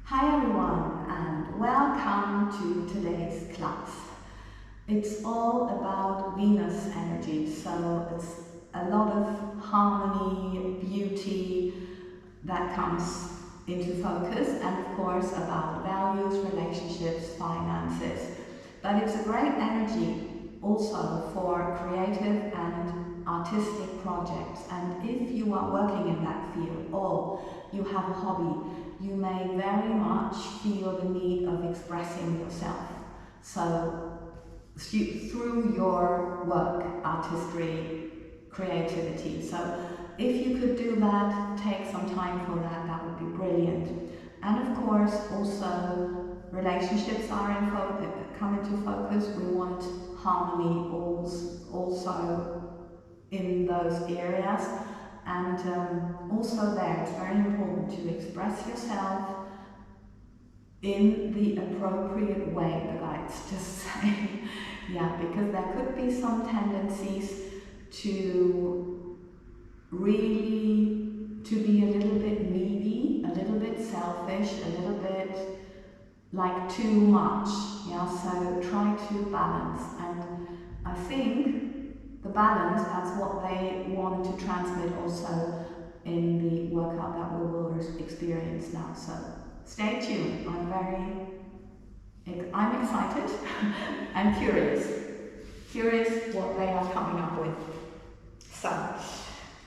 Hi everyone and welcome to today's class. It's all about Venus energy, so it's a lot of harmony, beauty that comes into focus, and of course about values, relationships, finances. But it's a great energy also for creative and artistic projects, and if you are working in that field or you have a hobby, you may very much feel the need of expressing yourself. So through your work, artistry, creativity. So if you could do that, take some time for that, that would be brilliant. And of course, also relationships are come into focus. We want harmony also in those areas. And also there, it's very important to express yourself in the appropriate way, the guides just say. Yeah, because there could be some tendencies to really be a little bit needy, a little bit selfish, a little bit like too much. Yeah, so try to balance. And I think the balance, that's what they want to transmit also in the workout that we will experience now. So stay tuned. I'm excited and curious what they are coming up with. So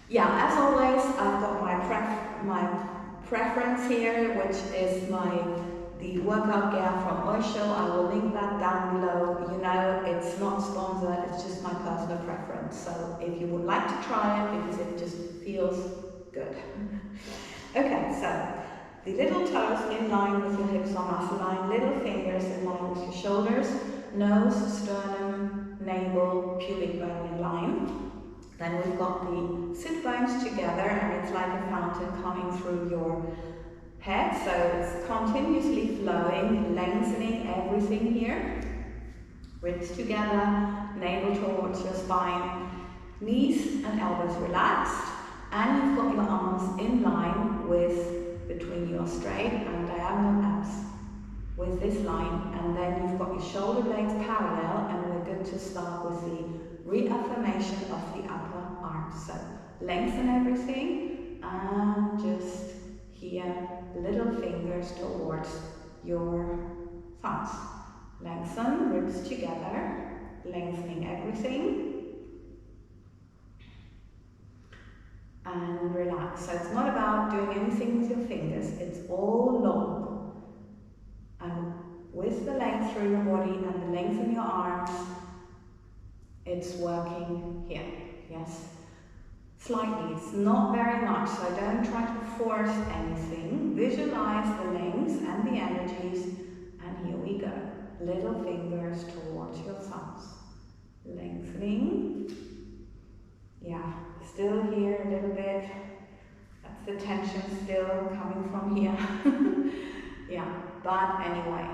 yeah, as always, I've got my preference here, which is the workout gear from Osho. I will link that down below. You know, it's not sponsored, it's just my personal preference. So if you would like to try it, because it just feels good. Okay, so the little toes in line with your hips are muscle line, little fingers in line with your shoulders, nose, sternum, navel, pubic bone in line. Then we've got the sit bones together, and it's like a fountain coming through your head, so it's continuously flowing, lengthening everything here. Ribs together, navel towards your spine, knees and elbows relaxed, and you've got your arms in line between your straight and diagonal abs with this line, and then you've got your shoulder blades parallel, and we're good to start with the reaffirmation of the upper arms. So lengthen everything and just here, little fingers towards your thumbs. Lengthen, ribs together, lengthening everything. And relax. So it's not about doing anything with your fingers, it's all long. And with the length through your body and the length in your arms, it's working here, yes. Slightly, it's not very much, so don't try to force anything. Visualize the lengths and the energies, and here we go. Little fingers towards your thumbs. Lengthening. Yeah, still here a little bit. That's the tension still coming from here. Yeah, but anyway.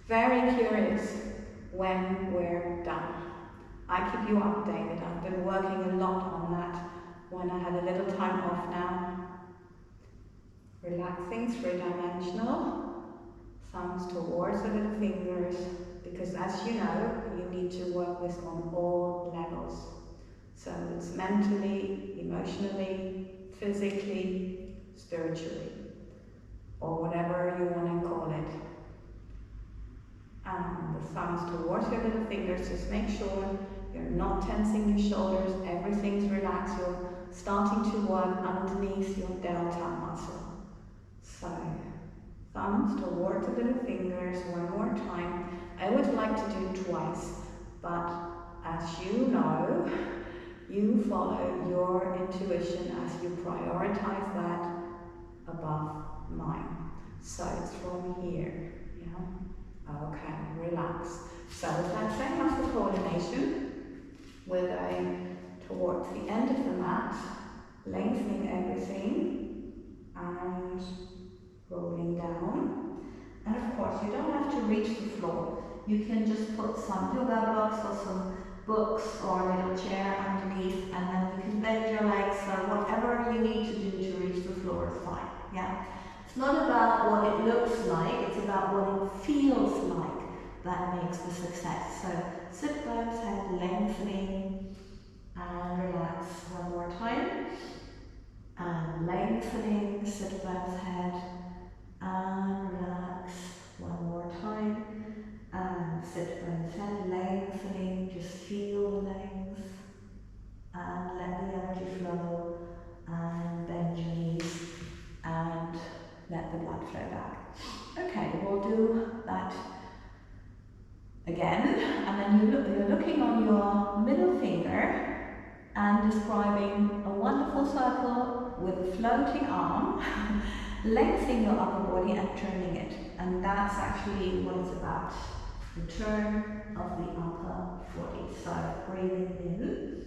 Very curious when we're done. I keep you updated. I've been working a lot on that when I had a little time off now. Relaxing, three-dimensional. Thumbs towards the little fingers, because as you know, you need to work with on all levels. So it's mentally, emotionally, physically, spiritually, or whatever you want to call it. And the thumbs towards your little fingers, just make sure you're not tensing your shoulders, everything's relaxed, you're starting to work underneath your delta muscle. So, thumbs towards the little fingers, one more time. I would like to do twice, but as you know, you follow your intuition as you prioritize that above mine. So it's from here, yeah? Okay, relax. So with that same muscle coordination, we're going towards the end of the mat, lengthening everything and rolling down. And of course, you don't have to reach the floor. You can just put some yoga blocks or some books or a little chair underneath, and then you can bend your legs, so whatever you need to do to reach the floor is fine. yeah? It's not about what it looks like, it's about what it feels like that makes the success. So sit bones, head lengthening, and relax one more time. And lengthening, sit bones, head, and relax one more time. And sit bones, head lengthening, just feel the length. And let the energy flow, and bend your knees, and let the blood flow back. Okay, we'll do that again, and then you're looking on your middle finger and describing a wonderful circle with a floating arm, lengthening your upper body and turning it. And that's actually what it's about, the turn of the upper body. So breathing in.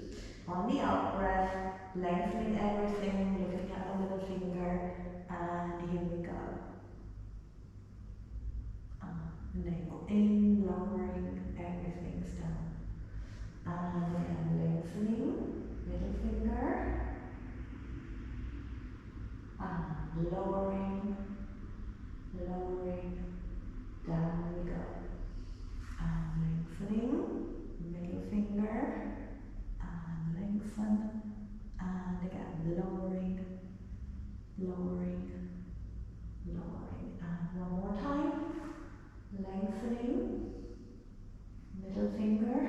On the out breath, lengthening everything, looking at the middle finger, and here we go. Navel in, lowering, everything's down. And again, lengthening, middle finger, and lowering, down we go. And lengthening, middle finger, and lengthen, and again, lowering, and one more time, lengthening, middle finger,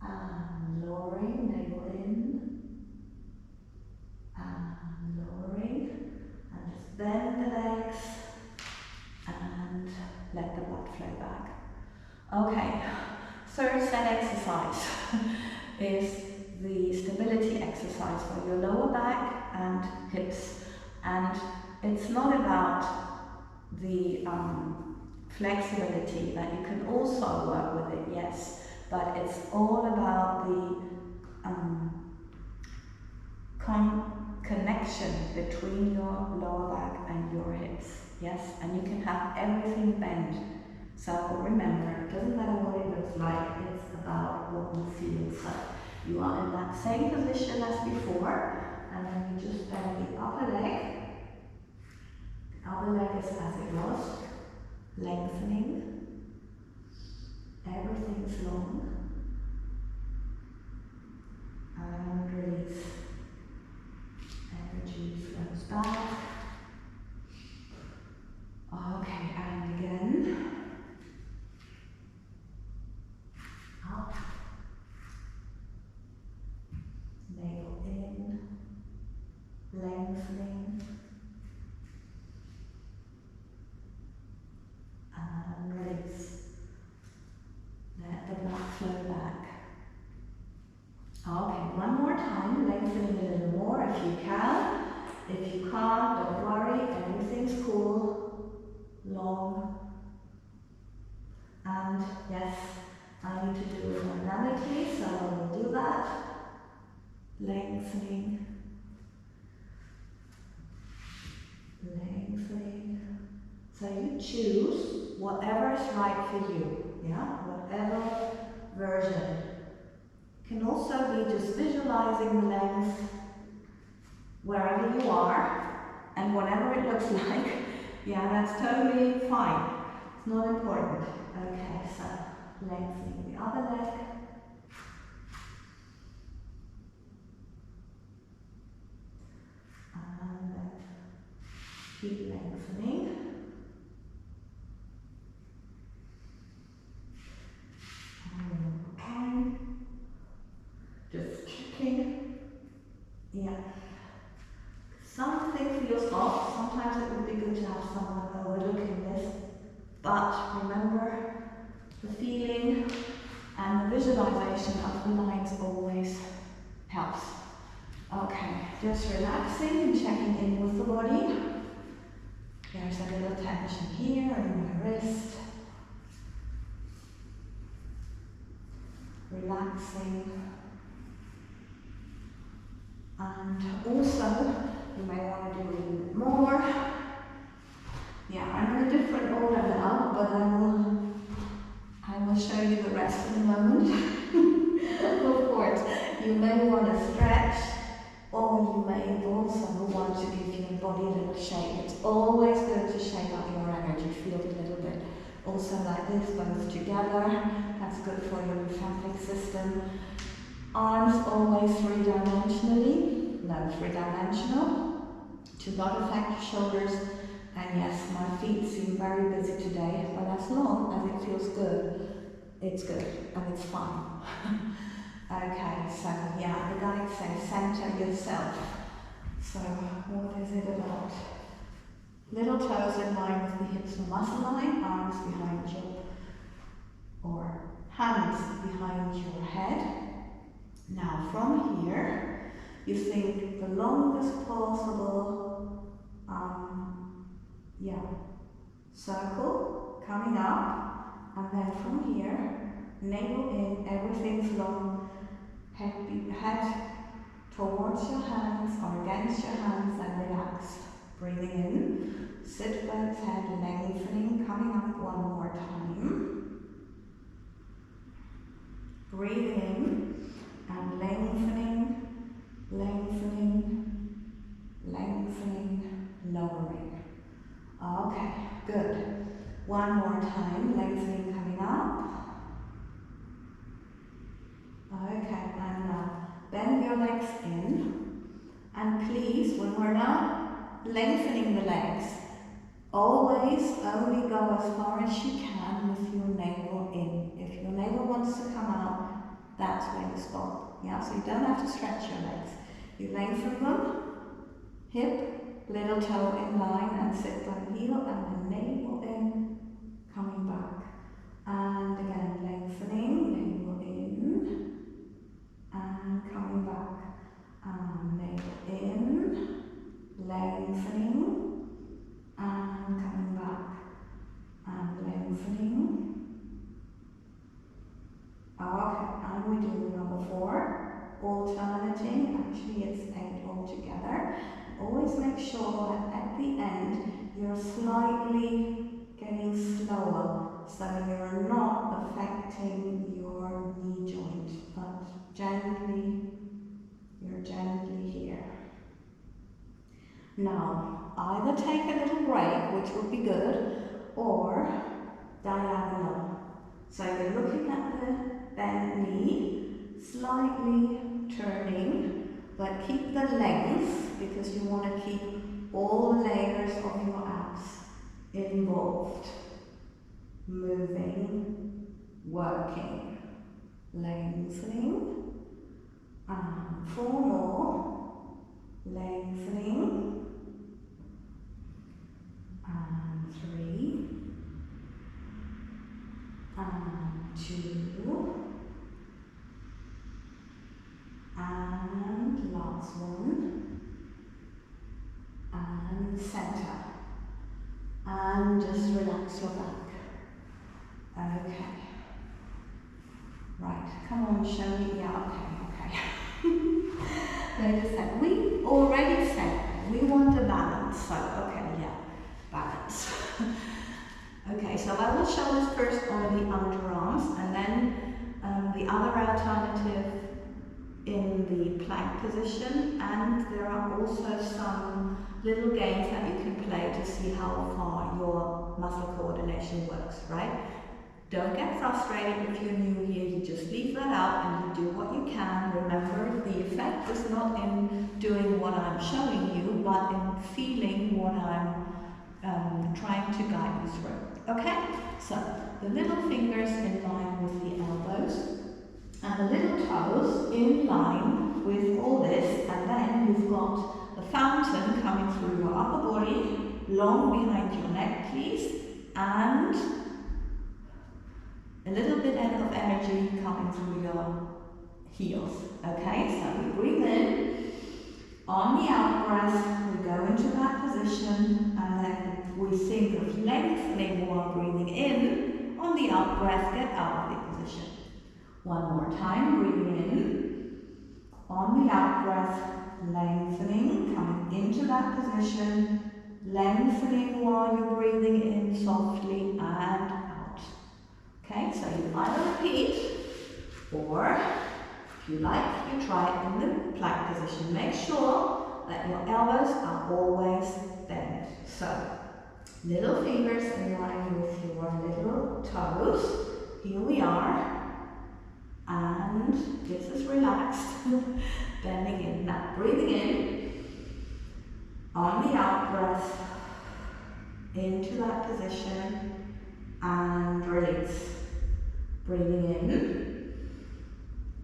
and lowering, navel in, and lowering, and just bend the legs, and let the blood flow back. Okay. Third set exercise is the stability exercise for your lower back and hips, and it's not about the flexibility, that you can also work with it, yes, but it's all about the connection between your lower back and your hips, yes, and you can have everything bend. So remember, it doesn't matter what it looks like, it's about what you feel. So you are in that same position as before, and then you just bend the upper leg. The other leg is as it was, lengthening. Everything's long. And release. Energy flows back. Okay, and again. Up, navel in, lengthening, and release. Let the blood flow back. Okay, one more time, lengthening a little more if you can. If you can't, don't worry, everything's cool, long, and yes, I need to do it dynamically, so I will do that. Lengthening. So you choose whatever is right for you, yeah? Whatever version. It can also be just visualizing the length wherever you are and whatever it looks like. Yeah, that's totally fine. It's not important. Okay, so lengthening the other leg. And then keep lengthening. And just checking. Yeah. Something feels off. Sometimes it would be good to have someone overlooking this. But remember, the feeling and the visualization of the lines always helps. Okay, just relaxing and checking in with the body. There's a little tension here in my wrist. Relaxing. And also, you may want to do a little bit more. Yeah, I'm in a different order now, but I will show you the rest in a moment. Of course, you may want to stretch, or you may also want to give body a little shake. It's always good to shake up your energy field a little bit. Also like this, both together. That's good for your lymphatic system. Arms always three-dimensionally. No, three-dimensional. To not affect your shoulders. And yes, my feet seem very busy today, but as long as it feels good, it's good and it's fine. Okay, so yeah, the guide says center yourself. So what is it about? Little toes in line with the hips and muscle line, arms behind you, or hands behind your head. Now from here, you think the longest possible circle coming up, and then from here, navel in, everything's long, head towards your hands or against your hands, and relax. Breathing in, sit both head lengthening, coming up one more time. Breathe in and lengthening, lengthening, lengthening, lowering. Okay, good. One more time, lengthening coming up. Okay, and now bend your legs in. And please, when we're now lengthening the legs, always only go as far as you can with your navel in. If your navel wants to come out, that's where you stop. Yeah, so you don't have to stretch your legs. You lengthen them, hip, little toe in line, and sit down heel, and then navel in, coming back. And again, lengthening, navel in, and coming back. And navel in, lengthening, and coming back. And lengthening. Okay, and we do number 4, alternating. Actually, it's 8 altogether. Always make sure that at the end you're slightly getting slower, so you're not affecting your knee joint, but you're gently here. Now, either take a little break, which would be good, or diagonal. So you're looking at the bent knee, slightly turning, but keep the length, because you want to keep all the layers of your abs involved. Moving, working, lengthening, and 4 more, lengthening, and 3, and 2, and last one, and center, and just relax your back. Okay, right, come on, show me. Yeah, okay. They just said, we already said we want a balance, so okay, yeah, balance. Okay, so I will show this first on the underarms, and then the other alternative in the plank position, and there are also some little games that you can play to see how far your muscle coordination works, right? Don't get frustrated if you're new here, you just leave that out and you do what you can. Remember, the effect is not in doing what I'm showing you, but in feeling what I'm trying to guide you through. Okay? So, the little fingers in line with the elbows, and the little toes in line with all this, and then you've got the fountain coming through your upper body, long behind your neck, please, and a little bit of energy coming through your heels. Okay, so we breathe in. On the out breath, we go into that position, and then we think of lengthening while breathing in. On the out breath, get out of the position. One more time, breathing in. On the out breath, lengthening, coming into that position, lengthening while you're breathing in softly and out. Okay, so you either repeat, or if you like, you try it in the plank position. Make sure that your elbows are always bent. So, little fingers in line with your little toes. Here we are. And this is relaxed. Bending in. Now, breathing in. On the out breath, into that position. And release. Breathing in.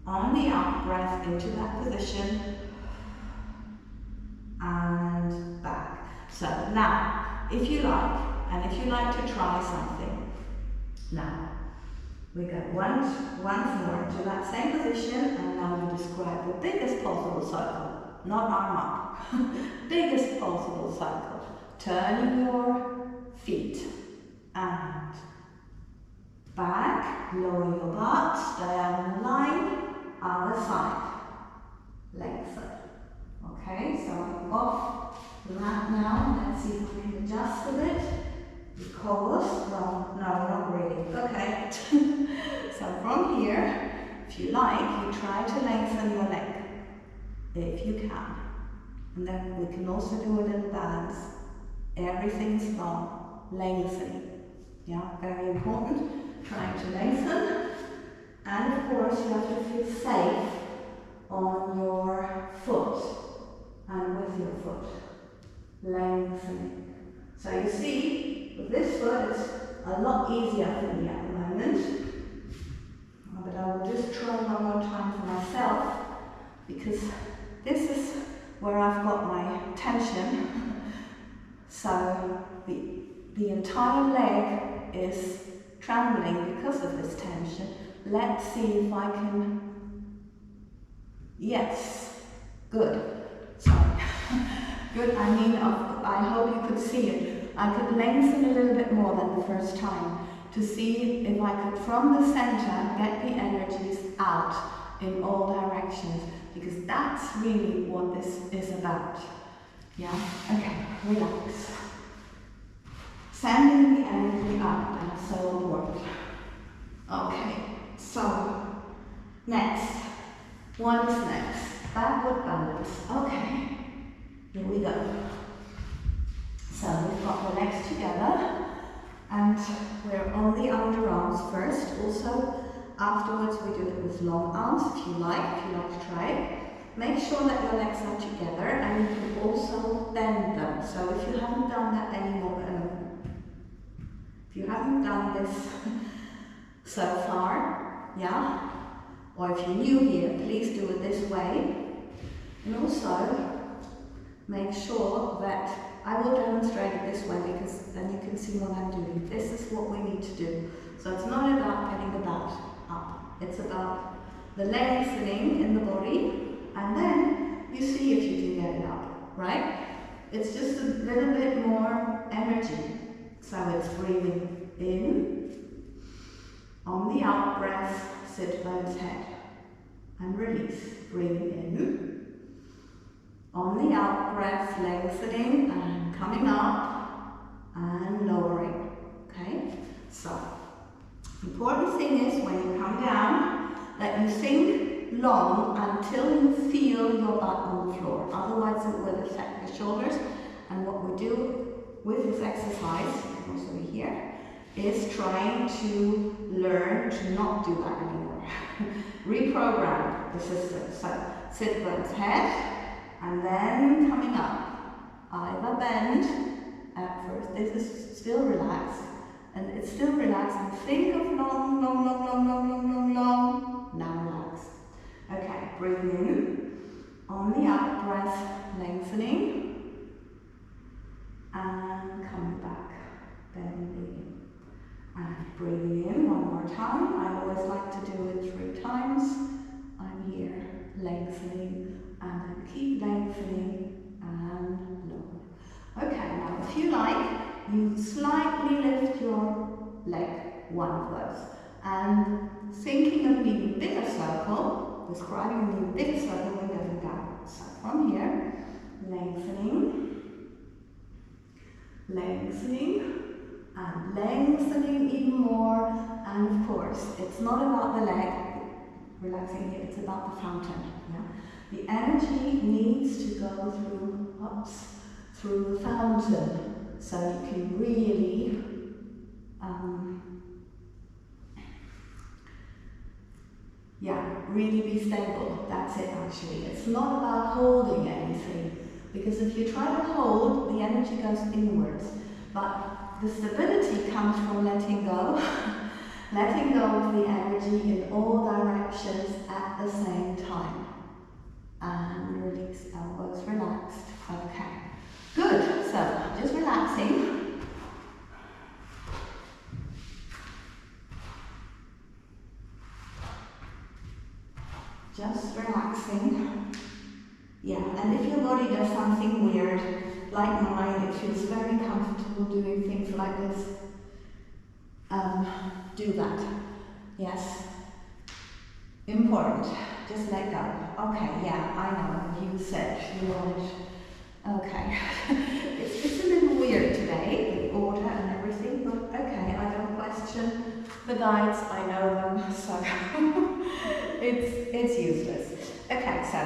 On the out breath, into that position. And back. So now, if you like, and if you like to try something, now we go once more to that same position, and now we describe the biggest possible circle, not arm up, biggest possible circle. Turning your feet and back, lower your butt, diagonal line, other side, lengthen. Okay, so I'm off the mat now. Let's see if we can adjust a bit. Because, well, no, not really. Okay. So from here, if you like, you try to lengthen your leg, if you can. And then we can also do a little balance. Everything's long, lengthening. Yeah, very important. Trying to lengthen. And of course, you have to feel safe on your foot and with your foot. Lengthening. So you see, with this foot, it's a lot easier for me at the moment. But I will just try one more time for myself, because this is where I've got my tension. So the entire leg is trembling because of this tension. Let's see if I can. Yes, good. Sorry. Good, I mean, I hope you could see it. I could lengthen a little bit more than the first time to see if I could, from the center, get the energies out in all directions, because that's really what this is about. Yeah? Okay, relax. Sending the energy out, that's so important. Okay, so, next. What is next? Backward balance. Okay. Here we go. So we've got the legs together and we're on the underarms first. Also, afterwards we do it with long arms if you like to try it. Make sure that your legs are together and you can also bend them. So if you haven't done that anymore, if you haven't done this so far, yeah, or if you're new here, please do it this way. And also, make sure that I will demonstrate it this way, because then you can see what I'm doing. This is what we need to do. So it's not about getting the butt up. It's about the lengthening in the body, and then you see if you can get it up, right? It's just a little bit more energy. So it's breathing in, on the out breath, sit bones head, and release. Breathing in. On the out breath, lengthening and coming up and lowering. Okay? So, important thing is when you come down that you think long until you feel your butt on the floor. Otherwise it will affect the shoulders. And what we do with this exercise, you can also be here, is trying to learn to not do that anymore. Reprogram the system. So, sit bones head. And then coming up, either bend at first, this is still relaxed, and it's still relaxed, and think of long, long, long, long, long, long, long, long, now relax. Okay, breathe in, on the out breath, lengthening, and coming back, bending, and breathing in one more time. I always like to do it 3 times. I'm here, lengthening, and then keep lengthening and lower. Okay, now if you like, you slightly lift your leg, one of those, and thinking of an even bigger circle, describing an even bigger circle, we're going down. So from here, lengthening, lengthening, and lengthening even more, and of course, it's not about the leg, relaxing here, it's about the fountain. Yeah? The energy needs to go through through the fountain, so you can really really be stable. That's it actually. It's not about holding anything, because if you try to hold, the energy goes inwards. But the stability comes from letting go, letting go of the energy in all directions at the same time. And release, elbows relaxed. Okay, good. So just relaxing. Just relaxing. Yeah, and if your body does something weird, like mine, it feels very comfortable doing things like this, do that. Yes. Important. Just let go. Okay, yeah, I know. You said you wanted. Okay. it's a little weird today, the order and everything, but okay, I don't question the guides, I know them, so it's useless. Okay, so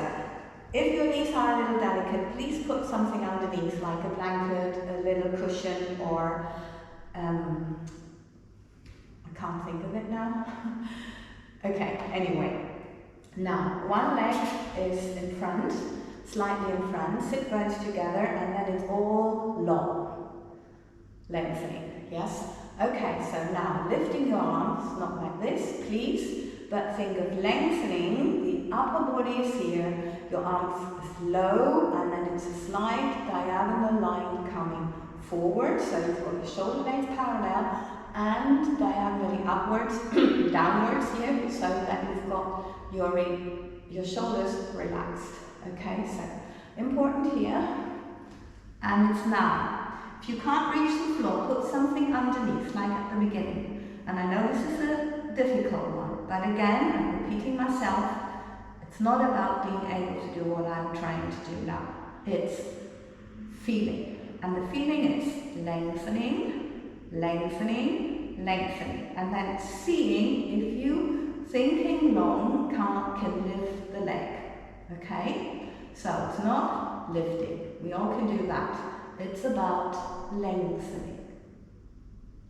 if your knees are a little delicate, please put something underneath, like a blanket, a little cushion, or I can't think of it now. Okay, anyway. Now, one leg is in front, slightly in front, sit bones together, and then it's all long, lengthening, yes? Okay, so now lifting your arms, not like this, please, but think of lengthening, the upper body is here, your arms is low, and then it's a slight diagonal line coming forward, so you've got your shoulder blades parallel, and diagonally upwards, downwards here, so that you've got your shoulders relaxed. Okay, so important here. And it's now. If you can't reach the floor, put something underneath, like at the beginning. And I know this is a difficult one, but again, I'm repeating myself, it's not about being able to do what I'm trying to do now. It's feeling. And the feeling is lengthening, lengthening, lengthening. And then seeing if you, thinking long, can lift the leg. Okay? So it's not lifting. We all can do that. It's about lengthening.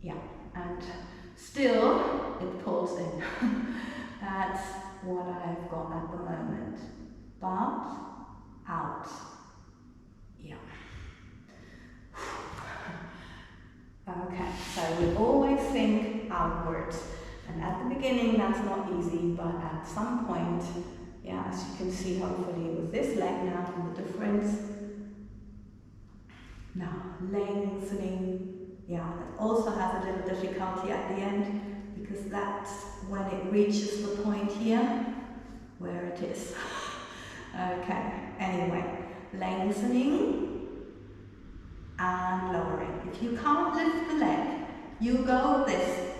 Yeah. And still, it pulls in. That's what I've got at the moment. But out. Yeah. Okay, so we always think outwards. And at the beginning, that's not easy, but at some point, yeah, as you can see, hopefully, with this leg now, and the difference. Now, lengthening. Yeah, it also has a little difficulty at the end, because that's when it reaches the point here, where it is. Okay, anyway, lengthening and lowering. If you can't lift the leg, you go this,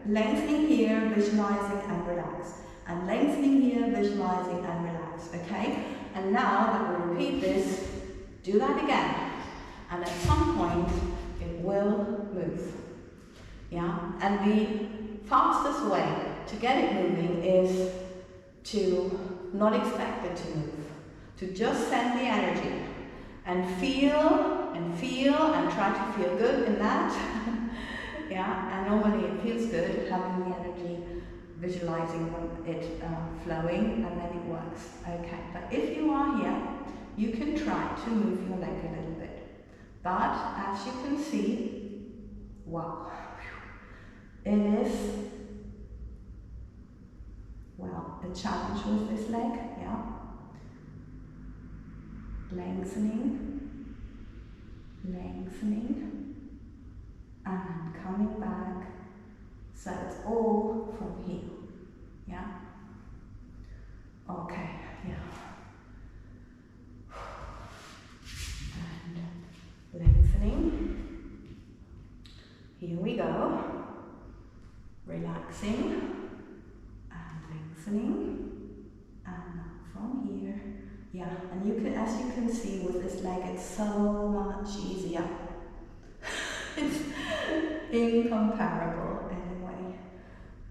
lengthening here, visualizing and relax. And lengthening here, visualizing and relax, okay? And now that we repeat this, do that again. And at some point, it will move. Yeah? And the fastest way to get it moving is to not expect it to move. To just send the energy and feel and try to feel good in that. Yeah, and normally it feels good having the energy, visualizing it flowing, and then it works. Okay, but if you are here, you can try to move your leg a little bit. But as you can see, wow, it is, well, a challenge with this leg, yeah. Lengthening, lengthening, and coming back, so it's all from here, yeah? Okay, yeah. And lengthening, here we go, relaxing, and lengthening, and from here, yeah, and you can, as you can see with this leg, it's so much easier. It's incomparable anyway.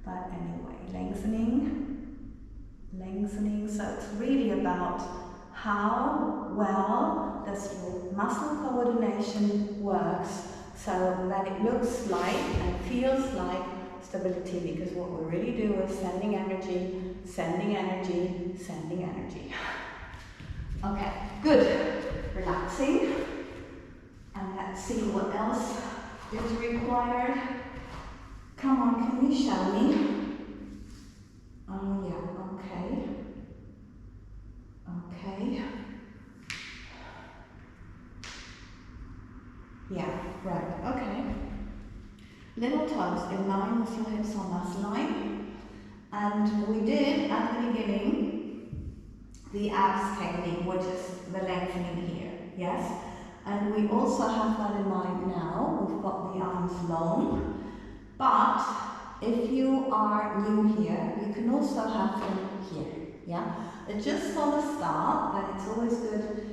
But anyway, lengthening, lengthening. So it's really about how well does your muscle coordination works so that it looks like and feels like stability, because what we really do is sending energy, sending energy, sending energy. Okay, good. Relaxing. And let's see what else is required. Come on, can you show me? Oh yeah, okay. Okay. Yeah, right, okay. Little toes in line with your hips on that line. And we did at the beginning the abs technique, which is the lengthening here, yes? And we also have that in mind now. We've got the arms long, but if you are new here, you can also have them here, yeah? Just for the start, but it's always good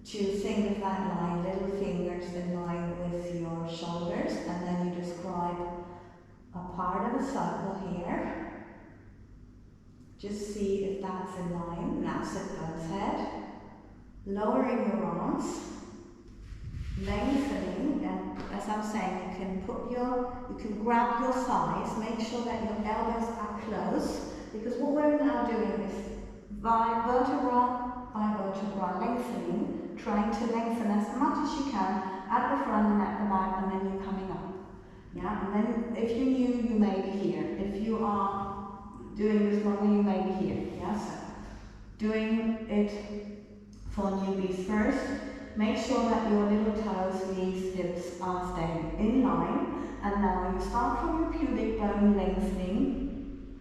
to think of that line, little fingers in line with your shoulders, and then you describe a part of a circle here. Just see if that's in line. Now sit both head, lowering your arms, lengthening, and as I'm saying, you can grab your thighs, make sure that your elbows are close, because what we're now doing is vertebra by vertebra lengthening, trying to lengthen as much as you can at the front and at the back, and then you're coming up. Yeah, and then if you're new, you may be here. If you are doing this longer, you may be here. Yeah, so doing it for newbies first. Make sure that your little toes, knees, hips are staying in line. And now you start from your pubic bone lengthening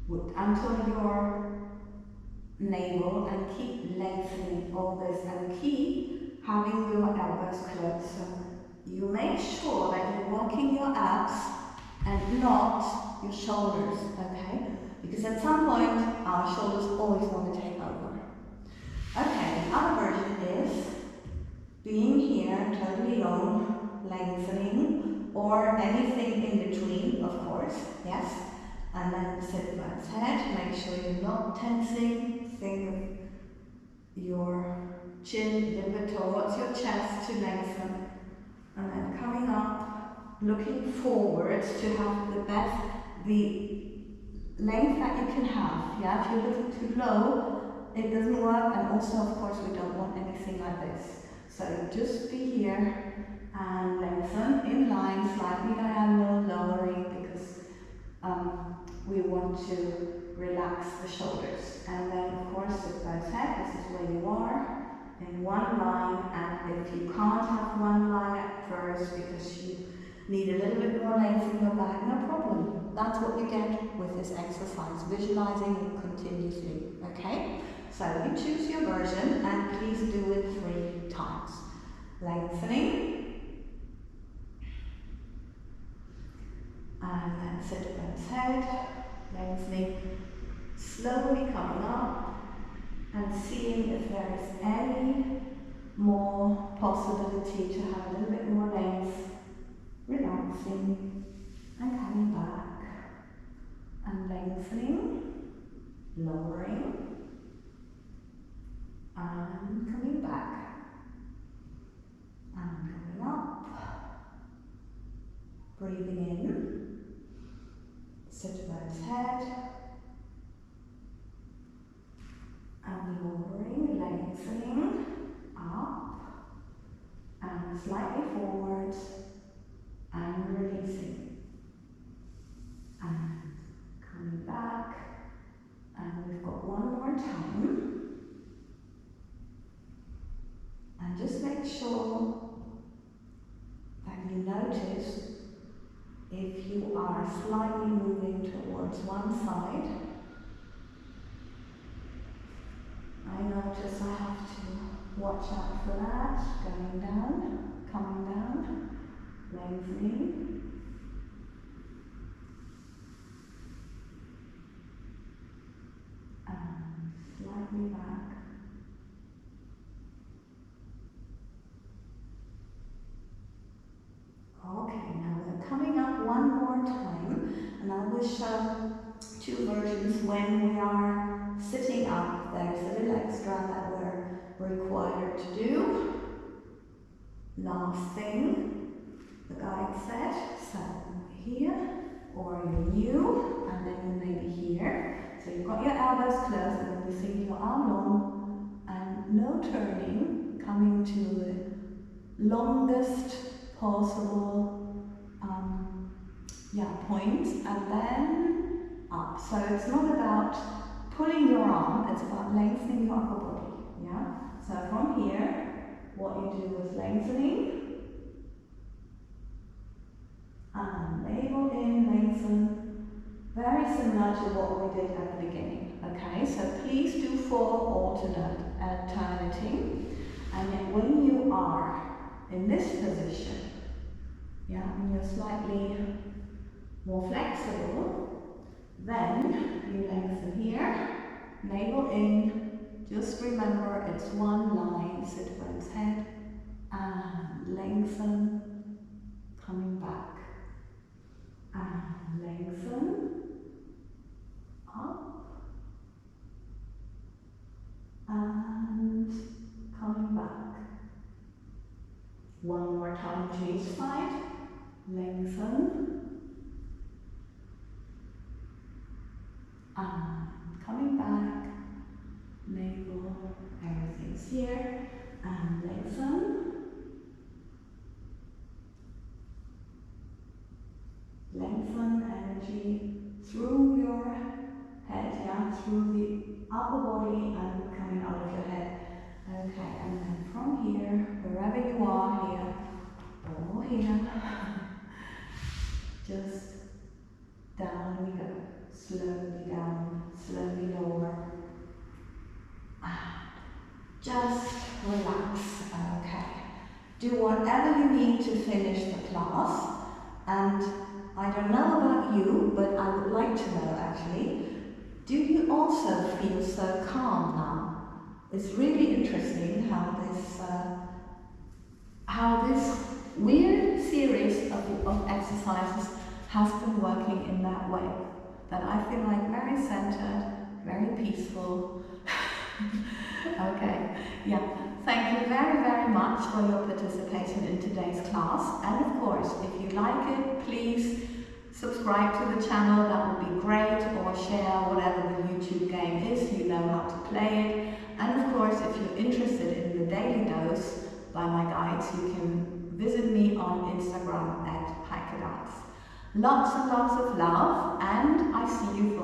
until your navel, and keep lengthening all this, and keep having your elbows close. So you make sure that you're working your abs and not your shoulders, okay? Because at some point, our shoulders always want to take over. Okay, the other version is being here, totally long, lengthening, or anything in between, of course, yes. And then sit both head, make sure you're not tensing. Think of your chin a little bit towards your chest to lengthen. And then coming up, looking forwards to have the length that you can have. Yeah, if you're looking too low, it doesn't work. And also, of course, we don't want anything like this. So just be here and lengthen in line, slightly diagonal, lowering, because we want to relax the shoulders. And then, of course, sit both head. This is where you are, in one line. And if you can't have one line at first because you need a little bit more length in your back, no problem. That's what you get with this exercise, visualizing it continuously, okay? So you choose your version, and please do it 3 times. Lengthening. And then sit both head, lengthening, slowly coming up, and seeing if there is any more possibility to have a little bit more length, relaxing, and coming back, and lengthening, lowering, and coming back, and coming up, breathing in. Sit both head, and lowering, lengthening, up, and slightly forward, and releasing, and coming back, and we've got one more time, and just make sure that you notice if you are slightly moving towards one side. I notice I have to watch out for that. Going down, coming down, lengthening. And slightly back. Okay, now we're coming up one more time, and I will show 2 versions when we are sitting up. There's a little extra that we're required to do. Last thing the guide said, so here, or you're new, and then you may be here. So you've got your elbows closed, and then you sink your arm long, and no turning, coming to the longest possible point, and then up. So it's not about pulling your arm, it's about lengthening your upper body. Yeah? So from here, what you do is lengthening, and navel in, lengthen, very similar to what we did at the beginning. Okay, so please do 4 alternating, and yet when you are in this position, yeah, and you're slightly more flexible, then you lengthen here, navel in, just remember it's one line, sit bones head, and lengthen, coming back, and lengthen, up, and coming back. One more time to each side, lengthen, and coming back, navel, everything's here, and lengthen, lengthen energy through your head, yeah, through the upper body and coming out of your head. Okay, and then from here, wherever you are here, or here, just down we go, slowly down, slowly lower, and just relax. Okay, do whatever you need to finish the class, and I don't know about you, but I would like to know actually, do you also feel so calm now? It's really interesting how this weird series of exercises has been working in that way. That I feel like very centered, very peaceful. Okay, yeah. Thank you very, very much for your participation in today's class. And of course, if you like it, please subscribe to the channel, that would be great, or share whatever the YouTube game is, you know how to play it. And of course, if you're interested in the daily dose by my guides, you can visit me on Instagram at @hikedance. Lots and lots of love, and I see you